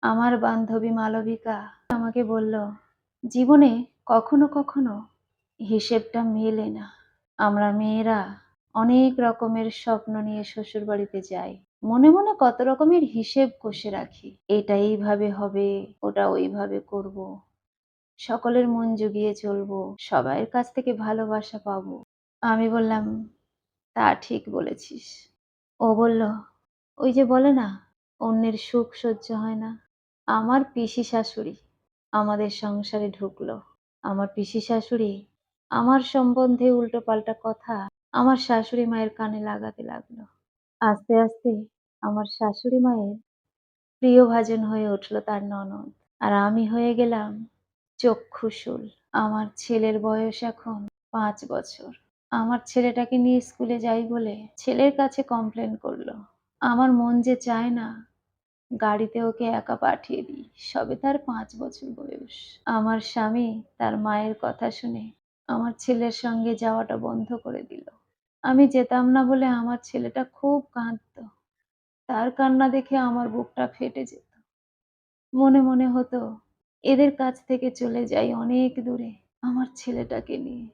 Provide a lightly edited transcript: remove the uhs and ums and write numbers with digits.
আমার বান্ধবী মালবিকা আমাকে বলল, জীবনে কখনো কখনো হিসেবটা মেলে না। আমরা মেয়েরা অনেক রকমের স্বপ্ন নিয়ে শ্বশুরবাড়িতে যাই। মনে মনে কত রকমের হিসেব কষে রাখি। এটা এইভাবে হবে, ওটা ওইভাবে করব। সকলের মন জুগিয়ে চলবো, সবাইয়ের কাছ থেকে ভালোবাসা পাবো। আমি বললাম, তা ঠিক বলেছিস। ও বলল, ওই যে বলে না, অন্যের সুখ সহ্য হয় না। আমার পিসি শাশুড়ি আমাদের সংসারে ঢুকলো। আমার পিসি শাশুড়ি আমার সম্বন্ধে উল্টোপাল্টা কথা আমার শাশুড়ি মায়ের কানে লাগাতে লাগলো। আস্তে আস্তে আমার শাশুড়ি মায়ের প্রিয়ভাজন হয়ে উঠল তার ননদ। আর আমি হয়ে গেলাম চক্ষুশূল। আমার ছেলের বয়স এখন ৫ বছর। আমার ছেলেটাকে নিয়ে স্কুলে যাই বলে ছেলের কাছে কমপ্লেন করলো। আমার মন যে চায় না গাড়িতে ওকে একা পাঠিয়ে দিই, সবে তার ৫ বছর বয়স। আমার স্বামী তার মায়ের কথা শুনে আমার ছেলের সঙ্গে যাওয়াটা বন্ধ করে দিল। আমি যেতাম না বলে আমার ছেলেটা খুব কাঁদতো। তার কান্না দেখে আমার বুকটা ফেটে যেত। মনে মনে হতো এদের কাছ থেকে চলে যাই অনেক দূরে আমার ছেলেটাকে নিয়ে।